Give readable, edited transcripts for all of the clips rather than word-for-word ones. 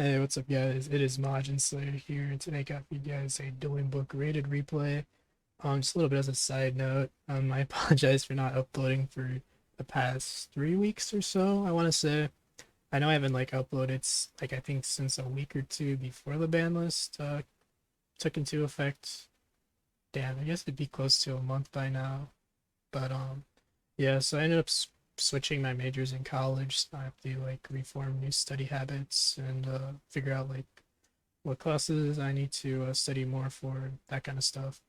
Hey, what's up, guys? It is Majin Slayer here, and today I got for you guys a Dueling Book Rated replay. Just a little bit as a side note, I apologize for not uploading for the past 3 weeks or so. I want to say I know I haven't like uploaded like I think since a week or two before the ban list took into effect. Damn, I guess it'd be close to a month by now. But yeah, so I ended up switching my majors in college. So I have to like reform new study habits and figure out like what classes I need to study more for, that kind of stuff.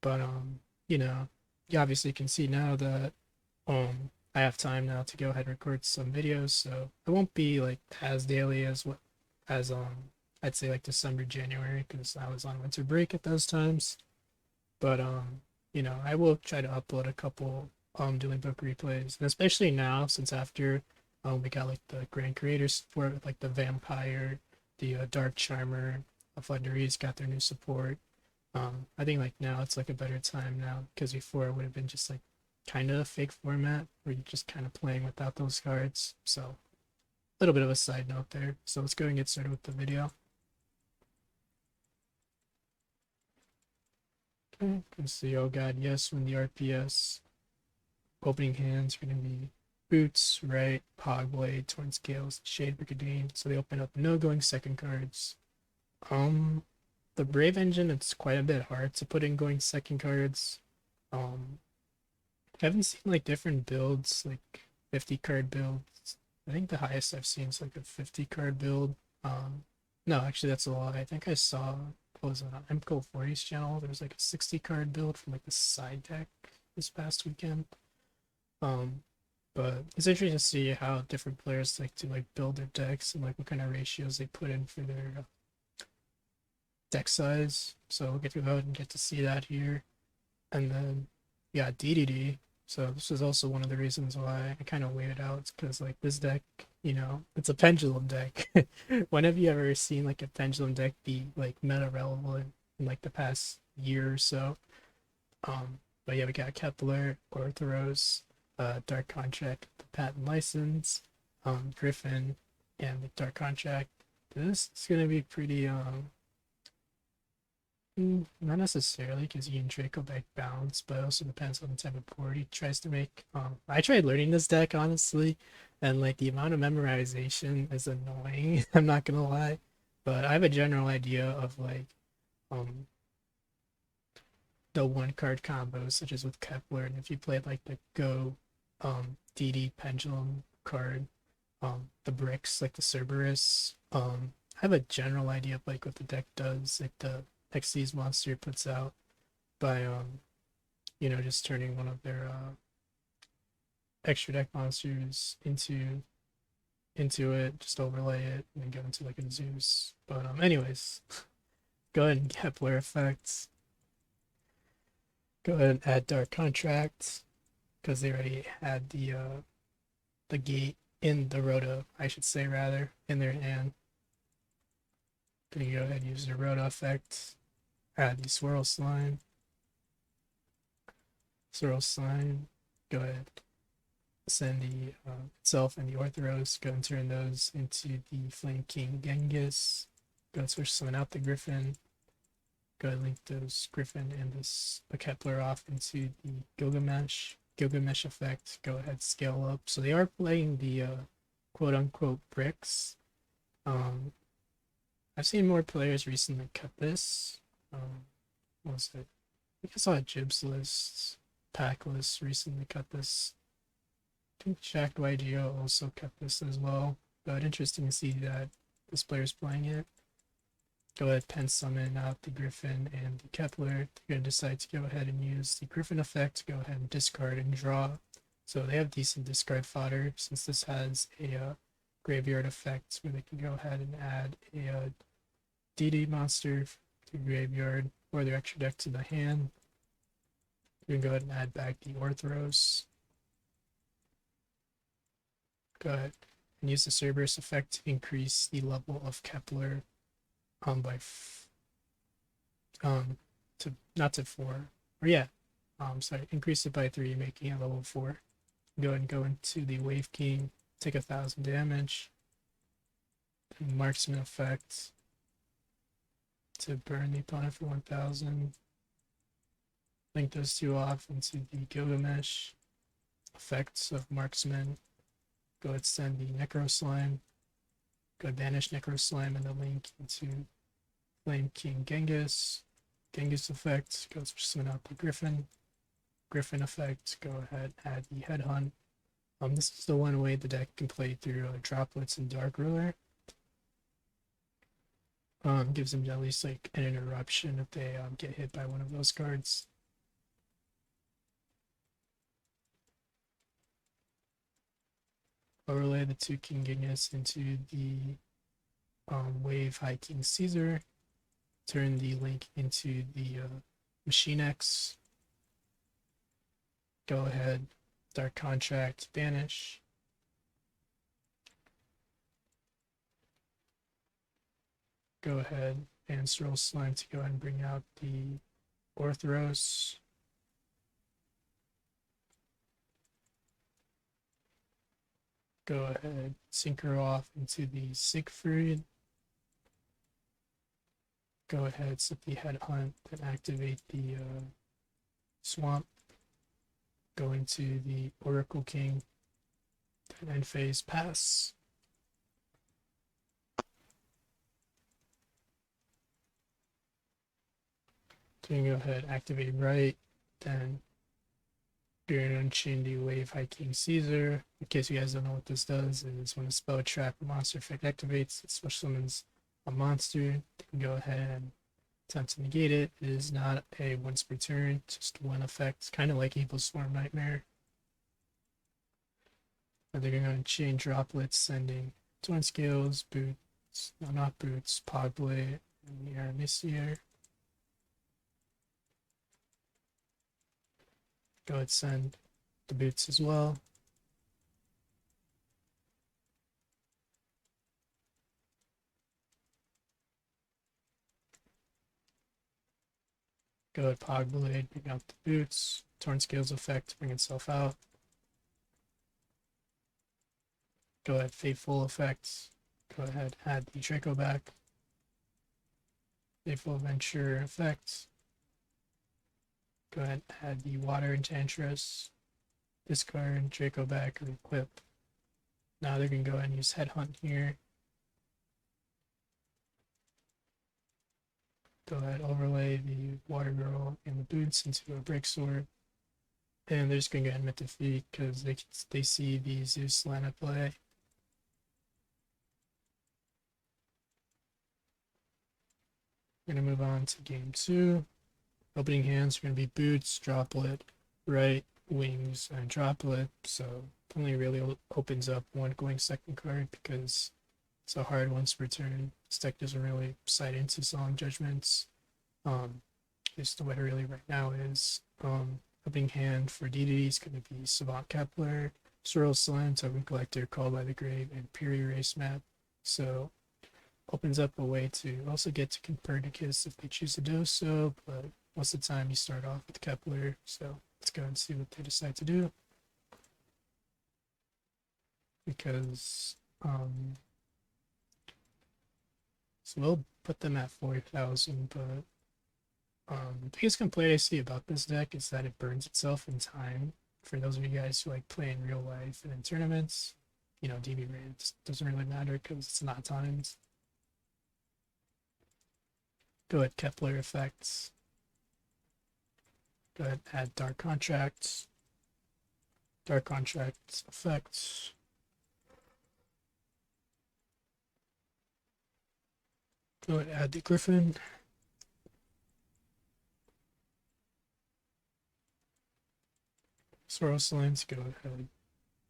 But you know, you obviously can see now that I have time now to go ahead and record some videos, so it won't be like as daily as what as I'd say like December, January, because I was on winter break at those times. But I will try to upload a couple Dueling Book replays, and especially now since after we got like the grand creators support, like the Vampire, the Dark Charmer, Legendaries got their new support. I think like now it's like a better time now because before it would have been just like kind of a fake format where you're just kind of playing without those cards. So a little bit of a side note there. So let's go and get started with the video. Okay, let's see. Oh god, yes, when the RPS opening hands are going to be Boots, Right, Pogblade, Torn Scales, Shade Brigandine. So they open up no going second cards. Um, the Brave Engine, it's quite a bit hard to put in going second cards. Um, I haven't seen like different builds, like 50 card builds. I think the highest I've seen is like a 50 card build. No, actually that's a lie. I think I saw, what was it, on MCO 40's channel, there was like a 60 card build from like the side deck this past weekend. Um, but it's interesting to see how different players like to like build their decks and like what kind of ratios they put in for their deck size. So we'll get to go ahead and get to see that here. And then yeah, DDD. So this is also one of the reasons why I kind of waited out. It's because like this deck, it's a pendulum deck. When have you ever seen like a pendulum deck be like meta relevant in like the past year or so? But yeah, we got Kepler, Orthoros, Dark Contract, the Patent License, Griffin, and the Dark Contract. This is gonna be pretty not necessarily because Ian Draco back bounce, but it also depends on the type of board he tries to make. I tried learning this deck honestly, and like the amount of memorization is annoying. I'm not gonna lie, but I have a general idea of like um the one card combos, such as with Kepler, and if you played like the Go DD Pendulum card, the bricks, like the Cerberus, I have a general idea of like what the deck does, like the Xyz monster puts out by just turning one of their extra deck monsters into it, just overlay it, and then go into like a Zeus. But anyways, go ahead and Kepler effects. Go ahead and add Dark Contract because they already had the gate in the Rota, I should say rather, in their hand. Gonna go ahead and use the Rota effect. Add the Swirl Slime. Swirl Slime. Go ahead. Send the itself and the Orthoros. Go and turn those into the Flame King Genghis. Go and switch someone out the Griffin. Go ahead and link those Griffin and this Kepler off into the Gilgamesh effect. Go ahead, scale up. So they are playing the quote unquote bricks. I've seen more players recently cut this. What was it? I think I saw a Jibs list, pack list recently cut this. I think Shaq YGO also cut this as well. But interesting to see that this player's playing it. Go ahead, pen summon out the Griffin and the Kepler. They're going to decide to go ahead and use the Griffin effect, go ahead and discard and draw. So they have decent discard fodder since this has a graveyard effect where they can go ahead and add a DD monster to graveyard or their extra deck to the hand. You can go ahead and add back the Orthoros. Go ahead and use the Cerberus effect to increase the level of Kepler by to not to 4 or yeah sorry, increase it by 3, making it level 4. Go ahead and go into the Wave King, take 1,000 damage. Marksman effect to burn the opponent for 1000. Link those two off into the Gilgamesh effects of Marksman. Go ahead, send the Necro Slime. Go ahead, banish Necro Slime and the link into Flame King Genghis. Genghis effect, go summon out the Griffin. Griffin effect, go ahead, add the Headhunt. This is the one way the deck can play through Droplets and Dark Ruler. Gives them at least like an interruption if they get hit by one of those cards. Overlay the two King Genghis into the Wave High King Caesar. Turn the link into the Machine X. Go ahead, Dark Contract, banish. Go ahead and Swirl Slime to go ahead and bring out the Orthros. Go ahead, synchro off into the Siegfried. Go ahead, set the Headhunt, then activate the Swamp. Go into the Oracle King, then end phase pass. Then go ahead, activate right, then you're going to unchain the Wave High King Caesar. In case you guys don't know what this does, is when a spell, trap, or monster effect activates, it special summons a monster. You can go ahead and attempt to negate it. It is not a once per turn, just one effect, kind of like Evil Swarm Nightmare. And they're going to chain Droplets, sending Torn Scales, Boots, no, not Boots, Pogblade, and the Aramisier. Go ahead, send the Boots as well. Go ahead, Pogblade, bring out the Boots. Torn Scales effect, bring itself out. Go ahead, Fateful effects. Go ahead, add the Draco back. Fateful Venture effects. Go ahead, add the Water Enchantress. Discard, Draco back, or equip. Now they're going to go ahead and use Headhunt here. Go ahead, overlay the Water Girl and the Boots into a Break Sword. And they're just going to go ahead and met defeat because they see the Zeus line at play. We're going to move on to game 2. Opening hands are going to be Boots, Droplet, Right, Wings, and Droplet. So it only really opens up one going second card because it's a hard once per turn. This deck doesn't really sight into Solemn Judgments. Just the way it really right now is. Opening hand for DDD is going to be Savant Kepler, Swirl Slime, Token Collector, Called by the Grave, and Piri Race Map. So opens up a way to also get to Copernicus if they choose to do so, but most of the time you start off with Kepler. So let's go and see what they decide to do. Because so we'll put them at 40,000, but the biggest complaint I see about this deck is that it burns itself in time. For those of you guys who like play in real life and in tournaments, you know, DB rate doesn't really matter because it's not timed. Go ahead, Kepler effects. Go ahead, add Dark Contracts. Dark Contracts effects. Go ahead, add the Griffin. Swirl Slime to go ahead,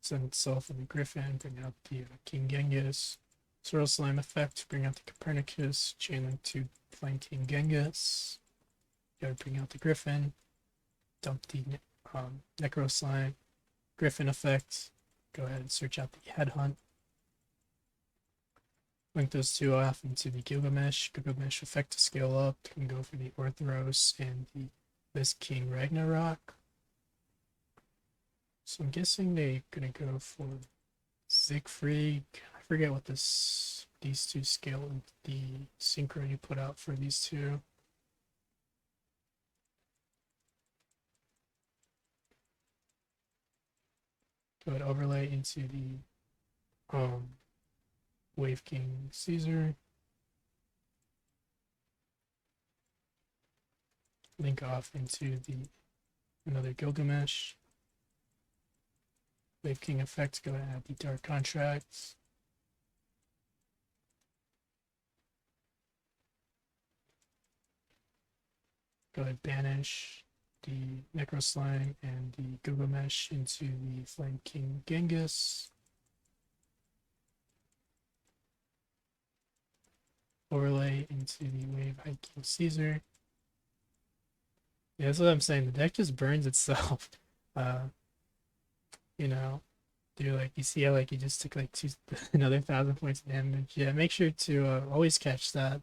send itself in the Griffin, bring out the King Genghis. Swirl Slime effect, bring out the Copernicus, chain link to Flame King Genghis. Go bring out the Griffin, dump the Necro Slime, Griffin effect. Go ahead and search out the Headhunt. Link those two off into the Gilgamesh. Gilgamesh effect to scale up. You can go for the Orthros and the this King Ragnarok. So I'm guessing they're gonna go for Siegfried. I forget what these two scale, the synchro you put out for these two. Go ahead, overlay into the Wave King Caesar. Link off into the another Gilgamesh. Wave King effect, go ahead and add the dark contracts. Go ahead, banish the Necro Slime and the Gilgamesh into the Flame King Genghis. Overlay into the Wave High King Caesar. Yeah, that's what I'm saying. The deck just burns itself. You know, do like you see how like you just took like another 1,000 points of damage. Yeah, make sure to always catch that.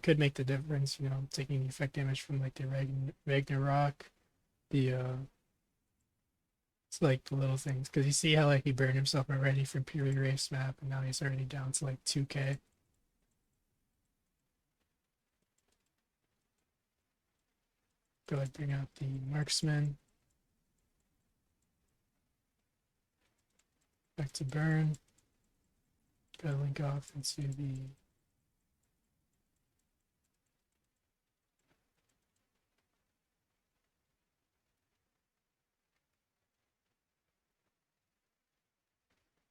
Could make the difference. You know, taking the effect damage from like the Ragnarok, the it's like the little things because you see how like he burned himself already from pure erase map, and now he's already down to like 2K. Go ahead, bring out the marksman. Back to burn. Gotta link off into the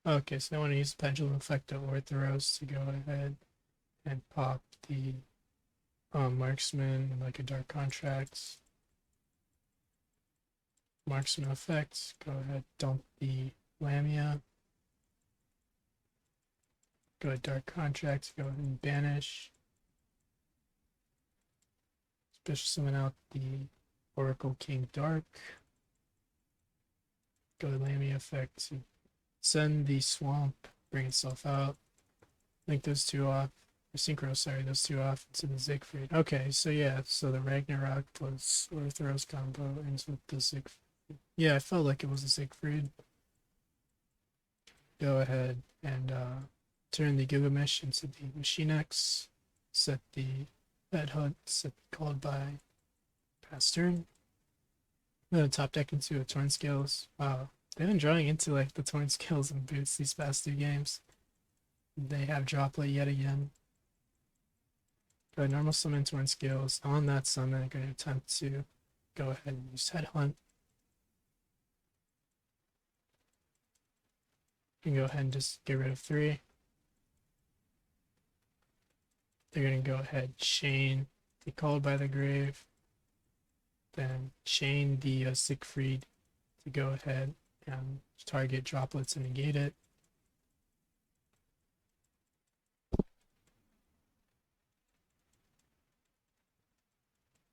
okay, so I want to use the pendulum effect of Orthoros to go ahead and pop the marksman and like a dark contracts. Marksman effect, go ahead, dump the Lamia. Go ahead, dark contracts, go ahead and banish. Special summon out the Oracle King Dark. Go ahead, Lamia effect to send the swamp, bring itself out. Link those two off. Or synchro, sorry, those two off into the Siegfried. Okay, so yeah, so the Ragnarok plus Orthoros combo ends with the Siegfried. Yeah, I felt like it was a Siegfried. Go ahead and turn the Gilgamesh into the Machine X. Set the Bed Hunt, set called by past turn. I'm gonna top deck into a Torn Scales. Wow, they've been drawing into like the Torn Scales and Boots these past two games. They have Droplet yet again. Go ahead, normal summon Torn Scales. On that summon, I'm going to attempt to go ahead and use Headhunt. You can go ahead and just get rid of 3. They're going to go ahead, chain the Called by the Grave, then chain the Siegfried to go ahead and target droplets and negate it.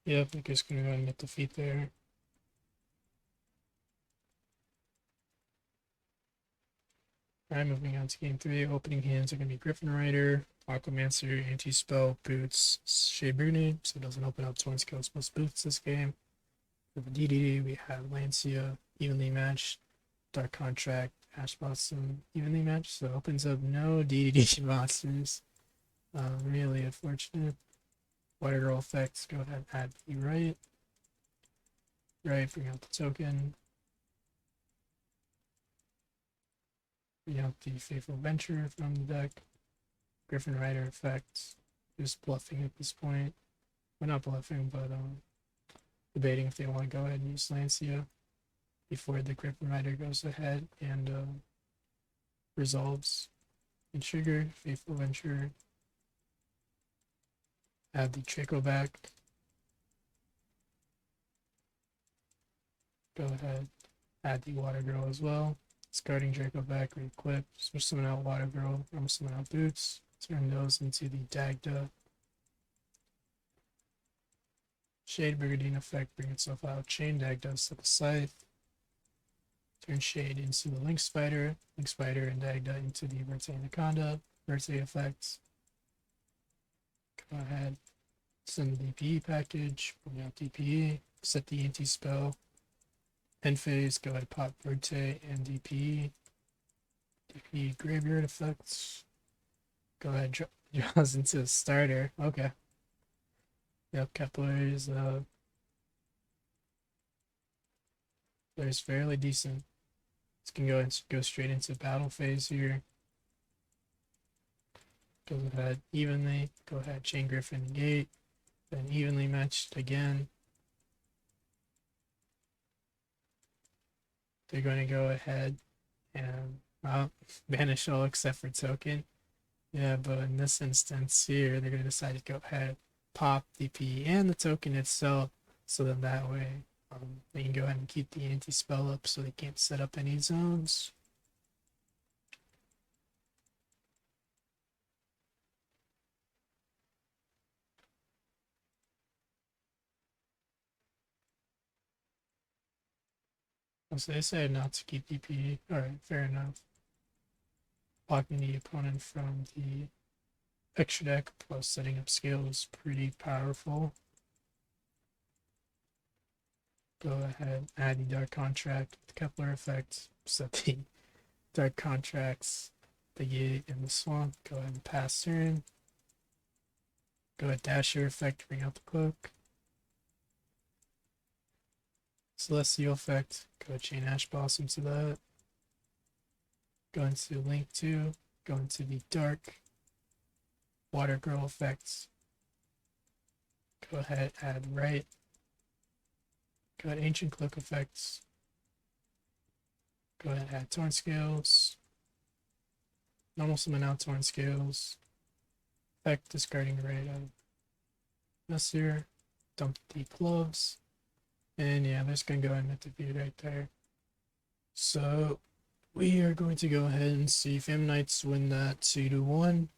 Yep, I'm just going to go ahead and get defeat there. Alright, moving on to game 3. Opening hands are going to be Griffin Rider, Aquamancer, Anti-Spell, Boots, Shea Bruni, so it doesn't open up Torn Scales plus Boots this game. For the DDD, we have Lancia, Evenly Matched, Dark Contract, Ash Blossom, Evenly Matched, so it opens up no DDD monsters. Really unfortunate. Water Girl effects, go ahead and add the right. Right, bring out the token. Bring out the Faithful Venture from the deck. Griffin Rider effects. Just bluffing at this point. Well, not bluffing, but debating if they want to go ahead and use Lancia before the Griffin Rider goes ahead and resolves and trigger. Faithful Venture. Add the Trickle back. Go ahead, add the Water Girl as well. Discarding Draco back, re-equip, switch summon out Water Girl, normal summon out Boots, turn those into the Dagda. Shade Brigandine effect, bring itself out, chain Dagda, set the Scythe. Turn Shade into the Link Spider and Dagda into the Verte Anaconda, Verte effects. Go ahead, send the DPE package, bring out DPE, set the anti-spell. End phase, go ahead, pop Verte and DPE. The graveyard effects. Go ahead, draws into a starter. Okay. Yep, Kepler's there's fairly decent. This can go straight into battle phase here. Go ahead evenly. Go ahead chain griffin gate. Then evenly matched again. They're going to go ahead and banish all except for token. Yeah, but in this instance here, they're going to decide to go ahead, pop DP and the token itself, so then that way they can go ahead and keep the anti-spell up so they can't set up any zones. So they decided not to keep DP. Alright, fair enough. Blocking the opponent from the extra deck plus setting up scale is pretty powerful. Go ahead, add the dark contract with Kepler effect, set the dark contracts, the gate and the swamp. Go ahead and pass turn. Go ahead, dasher effect, bring out the cloak. Celestial effect, go chain ash blossom to that. Go into link 2, go into the dark water girl effects. Go ahead, add right. Go ahead, ancient cloak effects. Go ahead, add torn scales. Normal summon out torn scales. Effect discarding right of this here. Dump the gloves. And yeah, that's gonna go ahead and hit the view right there. So we are going to go ahead and see Famine Knights win that 2-1.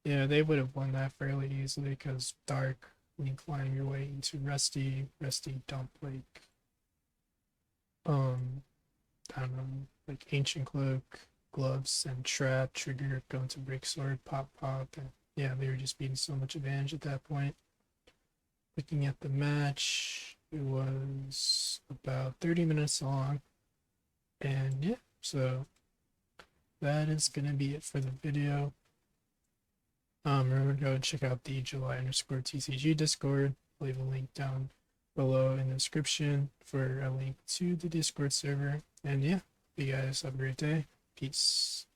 Yeah, they would have won that fairly easily because Dark link lining your way into Rusty dump like I don't know, like Ancient Cloak, Gloves and Trap, Trigger, going to Break Sword, Pop Pop, and yeah, they were just being so much advantage at that point. Looking at the match, it was about 30 minutes long. And yeah, so that is gonna be it for the video. Remember to go and check out the July_TCG Discord. I'll leave a link down below in the description for a link to the Discord server. And yeah, you guys have a great day. Peace.